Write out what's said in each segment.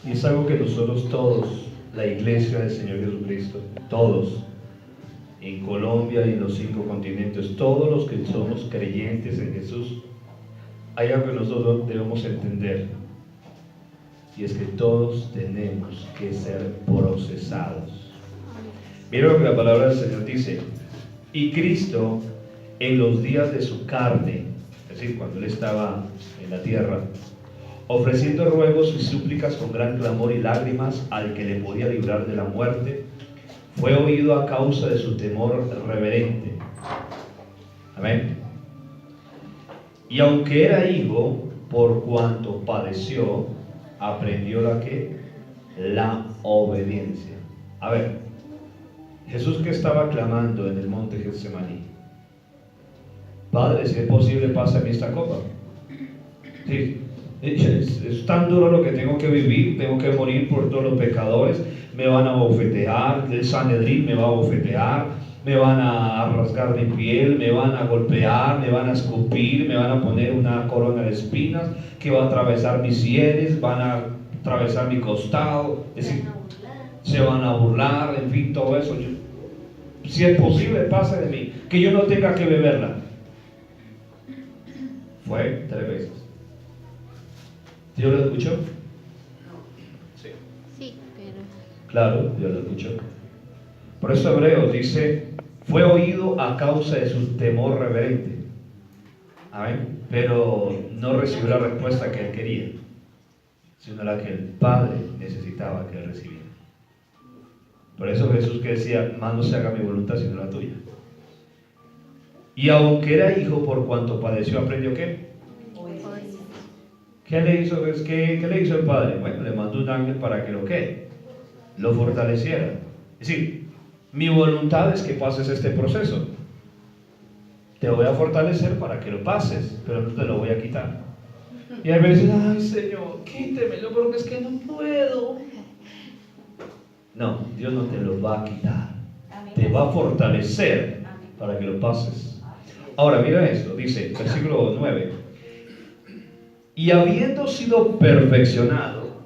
Y es algo que nosotros todos, la iglesia del Señor Jesucristo, todos, en Colombia y en los 5 continentes, todos los que somos creyentes en Jesús, hay algo que nosotros debemos entender, y es que todos tenemos que ser procesados. Mira lo que la palabra del Señor dice: y Cristo, en los días de su carne, es decir, cuando Él estaba en la tierra, ofreciendo ruegos y súplicas con gran clamor y lágrimas al que le podía librar de la muerte, fue oído a causa de su temor reverente. Amén. Y aunque era hijo, por cuanto padeció, aprendió la obediencia. A ver, Jesús, que estaba clamando en el monte Getsemaní: Padre, si es posible, pásame esta copa. Sí, es tan duro lo que tengo que vivir, tengo que morir por todos los pecadores, me van a bofetear, el Sanedrín me va a bofetear, me van a rasgar mi piel, me van a golpear, me van a escupir, me van a poner una corona de espinas que va a atravesar mis sienes, van a atravesar mi costado, es decir, se van a burlar, en fin, todo eso. Si es posible, pase de mí, que yo no tenga que beberla. Fue 3 veces. ¿Dios lo escuchó? Sí. Sí, pero... Claro, Dios lo escuchó. Por eso Hebreos dice: fue oído a causa de su temor reverente. Amén. Pero no recibió la respuesta que él quería, sino la que el Padre necesitaba que él recibiera. Por eso Jesús, que decía: más no se haga mi voluntad sino la tuya. Y aunque era hijo, por cuanto padeció, aprendió ¿qué? ¿Qué le hizo? ¿Qué le hizo el Padre? Bueno, le mandó un ángel para que lo fortaleciera. Es decir, mi voluntad es que pases este proceso. Te voy a fortalecer para que lo pases, pero no te lo voy a quitar. Y a veces: ay, Señor, quítemelo porque es que no puedo. No, Dios no te lo va a quitar. Te va a fortalecer para que lo pases. Ahora mira esto, dice, versículo 9: y habiendo sido perfeccionado,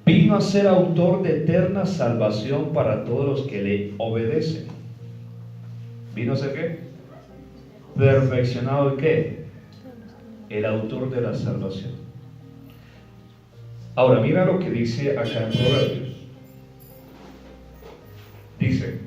vino a ser autor de eterna salvación para todos los que le obedecen. ¿Vino a ser qué? Perfeccionado. ¿El qué? El autor de la salvación. Ahora mira lo que dice acá en Proverbios. Dice: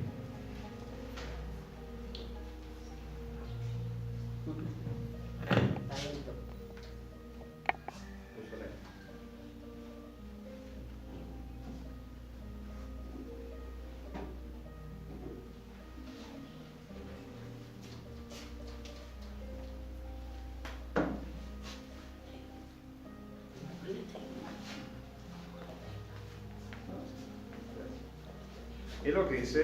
es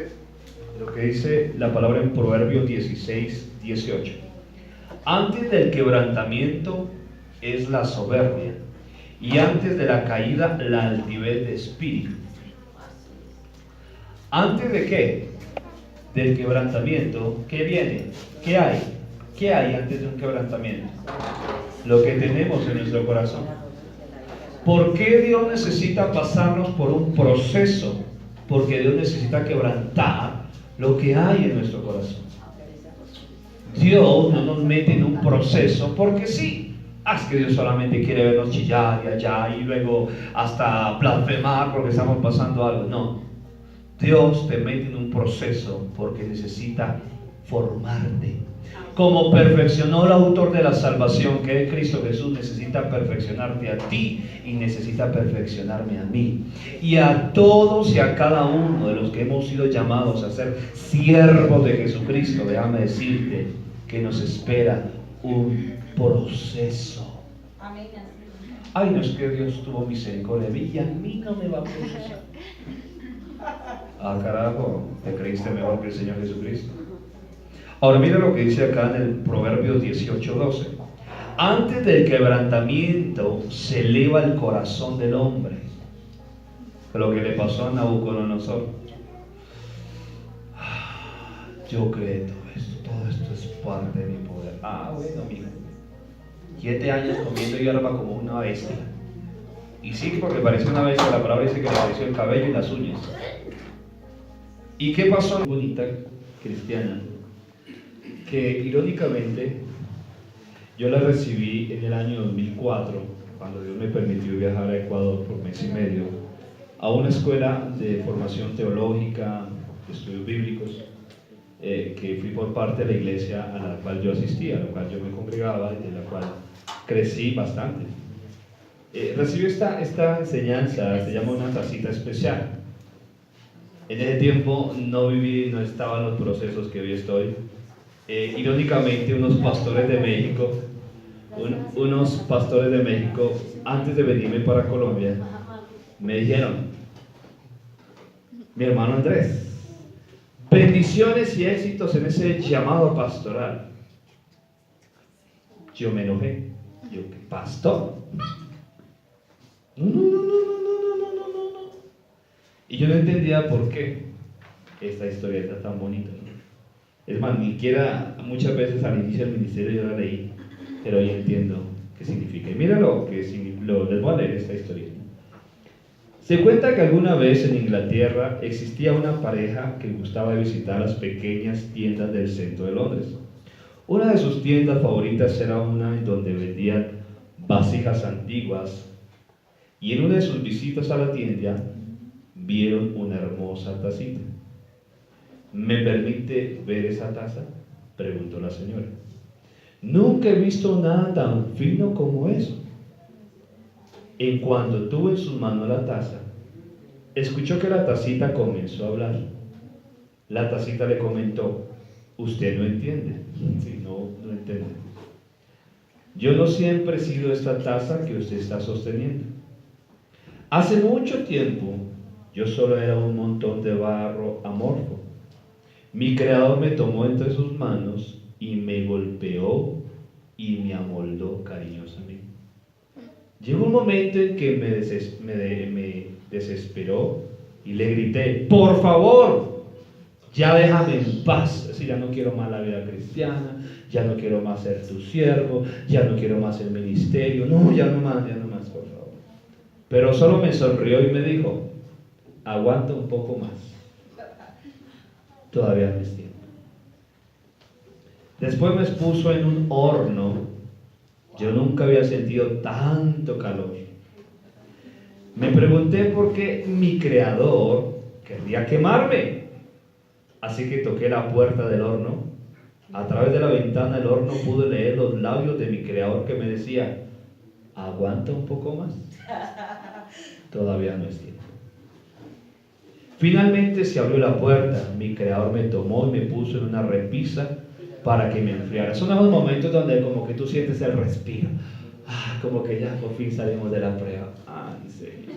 lo que dice la palabra en Proverbios 16, 18. Antes del quebrantamiento es la soberbia, y antes de la caída la altivez de espíritu. ¿Antes de qué? Del quebrantamiento. ¿Qué viene? ¿Qué hay? ¿Qué hay antes de un quebrantamiento? Lo que tenemos en nuestro corazón. ¿Por qué Dios necesita pasarnos por un proceso? Porque Dios necesita quebrantar lo que hay en nuestro corazón. Dios no nos mete en un proceso porque sí. Es que Dios solamente quiere vernos chillar y allá y luego hasta blasfemar porque estamos pasando algo. No. Dios te mete en un proceso porque necesita formarte. Como perfeccionó el autor de la salvación, que es Cristo Jesús, necesita perfeccionarte a ti y necesita perfeccionarme a mí. Y a todos y a cada uno de los que hemos sido llamados a ser siervos de Jesucristo, déjame decirte que nos espera un proceso. Ay, no, es que Dios tuvo misericordia de mí y a mí no me va a procesar. Ah, carajo, ¿te creíste mejor que el Señor Jesucristo? Ahora mira lo que dice acá en el Proverbios 18:12. Antes del quebrantamiento se eleva el corazón del hombre. Lo que le pasó a Nabucodonosor. Yo creo todo esto es parte de mi poder. Ah, bueno, mijo. 7 años comiendo hierba como una bestia. Y sí, porque pareció una vez que la palabra dice que le apareció el cabello y las uñas. ¿Y qué pasó? Bonita cristiana, que irónicamente yo la recibí en el año 2004, cuando Dios me permitió viajar a Ecuador por mes y medio, a una escuela de formación teológica, de estudios bíblicos, que fui por parte de la iglesia a la cual yo asistía, a la cual yo me congregaba y de la cual crecí bastante. Recibí esta enseñanza, se llama una tacita especial. En ese tiempo no estaba en los procesos que hoy estoy. Irónicamente, unos pastores de México, antes de venirme para Colombia, me dijeron: mi hermano Andrés, bendiciones y éxitos en ese llamado pastoral. Yo me enojé. Yo, ¿qué pastor? No. Y yo no entendía por qué esta historia está tan bonita, ¿no? Es más, ni siquiera muchas veces al inicio del ministerio yo la leí, pero hoy entiendo qué significa. Y mira les voy a leer esta historia. Se cuenta que alguna vez en Inglaterra existía una pareja que gustaba de visitar las pequeñas tiendas del centro de Londres. Una de sus tiendas favoritas era una en donde vendían vasijas antiguas, y en una de sus visitas a la tienda vieron una hermosa tacita. ¿Me permite ver esa taza?, preguntó la señora. Nunca he visto nada tan fino como eso. En cuanto tuvo en sus manos la taza, escuchó que la tacita comenzó a hablar. La tacita le comentó: usted no entiende. Sí, no entiende. Yo no siempre he sido esta taza que usted está sosteniendo. Hace mucho tiempo yo solo era un montón de barro amorfo. Mi Creador me tomó entre sus manos y me golpeó y me amoldó cariñosamente. Llegó un momento en que me desesperó y le grité: por favor, ya déjame en paz. Es decir, ya no quiero más la vida cristiana, ya no quiero más ser tu siervo, ya no quiero más el ministerio, no, ya no más, por favor. Pero solo me sonrió y me dijo: aguanta un poco más, todavía no es tiempo. Después me puso en un horno. Yo nunca había sentido tanto calor. Me pregunté por qué mi Creador quería quemarme. Así que toqué la puerta del horno. A través de la ventana del horno pude leer los labios de mi Creador que me decía: aguanta un poco más, todavía no es tiempo. Finalmente se abrió la puerta. Mi Creador me tomó y me puso en una repisa para que me enfriara. Son esos momentos donde como que tú sientes el respiro. Como que ya por fin salimos de la prueba. Ay, Señor.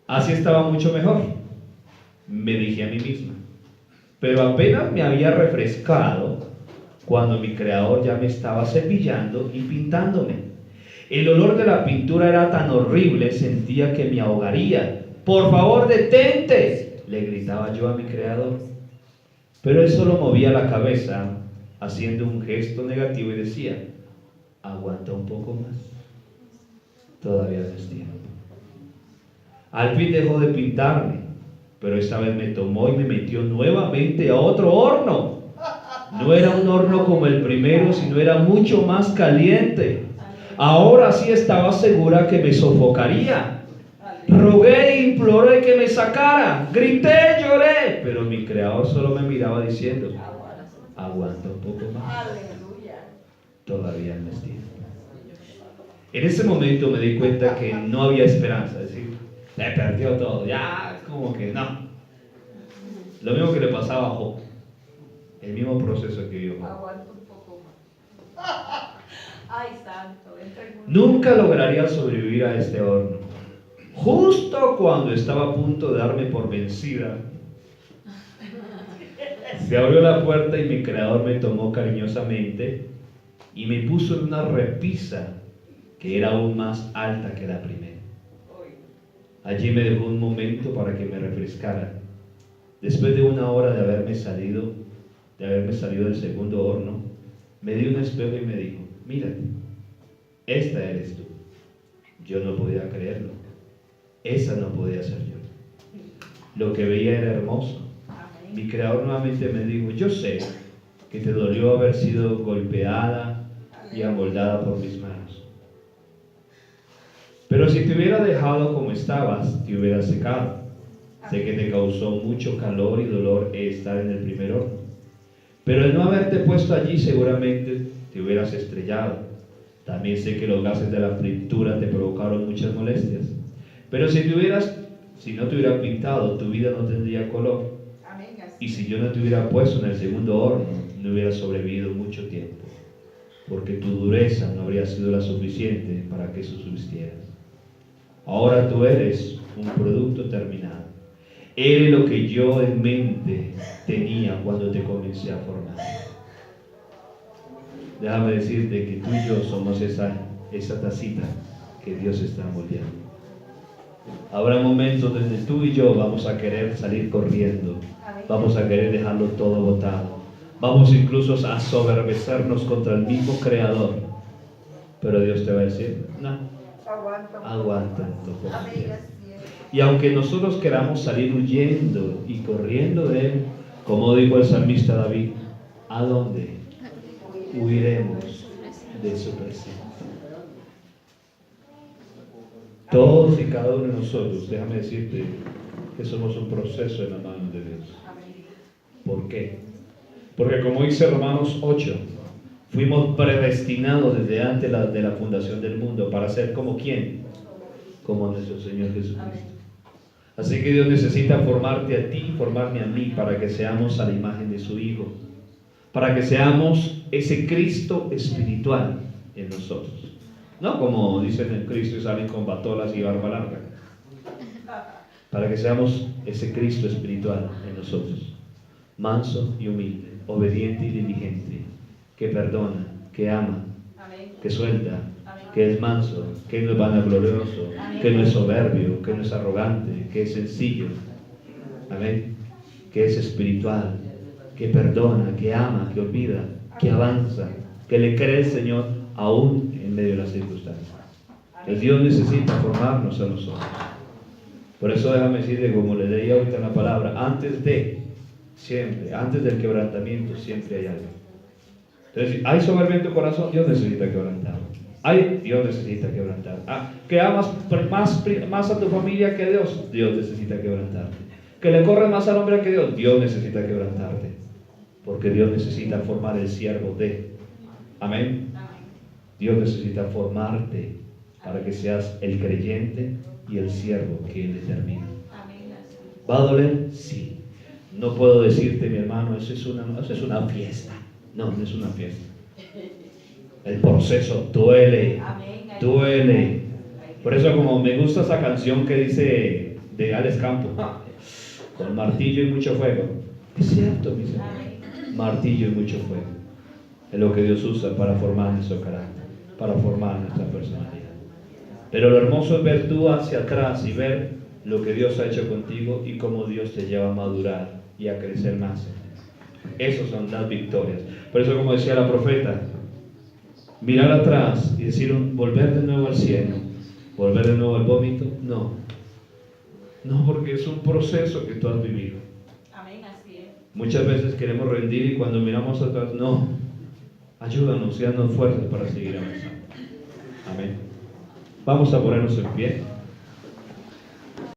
Así estaba mucho mejor, me dije a mí misma. Pero apenas me había refrescado cuando mi Creador ya me estaba cepillando y pintándome. El olor de la pintura era tan horrible, sentía que me ahogaría. Por favor, detente, le gritaba yo a mi Creador. Pero él solo movía la cabeza, haciendo un gesto negativo, y decía: aguanta un poco más, todavía no es tiempo. Al fin dejó de pintarme, pero esta vez me tomó y me metió nuevamente a otro horno. No era un horno como el primero, sino era mucho más caliente. Ahora sí estaba segura que me sofocaría. Rogué e imploré que me sacara, grité, lloré, pero mi Creador solo me miraba diciendo: aguanta un poco más, todavía no es tiempo. En ese momento me di cuenta que no había esperanza, es decir, se perdió todo, ya como que no. Lo mismo que le pasaba a Job, el mismo proceso que vivió Job. Aguanta un poco más. Ay, santo. Nunca lograría sobrevivir a este horno. Justo cuando estaba a punto de darme por vencida, se abrió la puerta y mi Creador me tomó cariñosamente y me puso en una repisa que era aún más alta que la primera. Allí me dejó un momento para que me refrescara. Después de una hora de haberme salido del segundo horno, me dio un espejo y me dijo: mírate, esta eres tú. Yo no podía creerlo. Esa no podía ser yo. Lo que veía era hermoso. Mi Creador nuevamente me dijo, yo sé que te dolió haber sido golpeada y amoldada por mis manos. Pero si te hubiera dejado como estabas, te hubiera secado. Sé que te causó mucho calor y dolor estar en el primer horno. Pero el no haberte puesto allí seguramente te hubieras estrellado. También sé que los gases de la fritura te provocaron muchas molestias. Pero si no te hubiera pintado, tu vida no tendría color. Y si yo no te hubiera puesto en el segundo horno, no hubieras sobrevivido mucho tiempo, porque tu dureza no habría sido la suficiente para que eso subsistieras. Ahora tú eres un producto terminado. Eres lo que yo en mente tenía cuando te comencé a formar. Déjame decirte que tú y yo somos esa tacita que Dios está moldeando. Habrá momentos donde tú y yo vamos a querer salir corriendo, vamos a querer dejarlo todo botado, vamos incluso a soberbecernos contra el mismo Creador, pero Dios te va a decir, no, aguanta un poco. Y aunque nosotros queramos salir huyendo y corriendo de Él, como dijo el salmista David, ¿a dónde? Huiremos de su presencia. Todos y cada uno de nosotros, déjame decirte que somos un proceso en la mano de Dios. ¿Por qué? Porque como dice Romanos 8, fuimos predestinados desde antes de la fundación del mundo para ser como ¿quién? Como nuestro Señor Jesucristo. Así que Dios necesita formarte a ti, formarme a mí, para que seamos a la imagen de su Hijo, para que seamos ese Cristo espiritual en nosotros. No como dicen en Cristo y salen con batolas y barba larga. Para que seamos ese Cristo espiritual en nosotros. Manso y humilde, obediente y diligente, que perdona, que ama, que suelta, que es manso, que no es vanaglorioso, que no es soberbio, que no es arrogante, que es sencillo. Amén. Que es espiritual, que perdona, que ama, que olvida, que avanza, que le cree al Señor aún en medio de las circunstancias. El Dios necesita formarnos a nosotros. Por eso déjame decirle, como le leí ahorita en la palabra, antes del quebrantamiento siempre hay algo. Entonces, hay soberbia en tu corazón, Dios necesita quebrantarlo. Dios necesita quebrantar. Que amas más a tu familia que a Dios, Dios necesita quebrantarte. Que le corres más al hombre que a Dios necesita quebrantarte. Porque Dios necesita formar el siervo de. Amén. Dios necesita formarte para que seas el creyente y el siervo que Él determina. ¿Va a doler? Sí. No puedo decirte, mi hermano, eso es una fiesta. No, no es una fiesta. El proceso duele. Duele. Por eso, como me gusta esa canción que dice de Alex Campos, con martillo y mucho fuego. Es cierto, mis hermanos. Martillo y mucho fuego. Es lo que Dios usa para formar nuestro carácter, para formar nuestra personalidad. Pero lo hermoso es ver tú hacia atrás y ver lo que Dios ha hecho contigo y cómo Dios te lleva a madurar y a crecer más. Esas son las victorias. Por eso, como decía la profeta, mirar atrás y decir volver de nuevo al cielo, volver de nuevo al vómito, no, porque es un proceso que tú has vivido. Amén, así es. Muchas veces queremos rendir y cuando miramos atrás, no, ayúdanos y danos fuerzas para seguir avanzando. Amén. Vamos a ponernos en pie.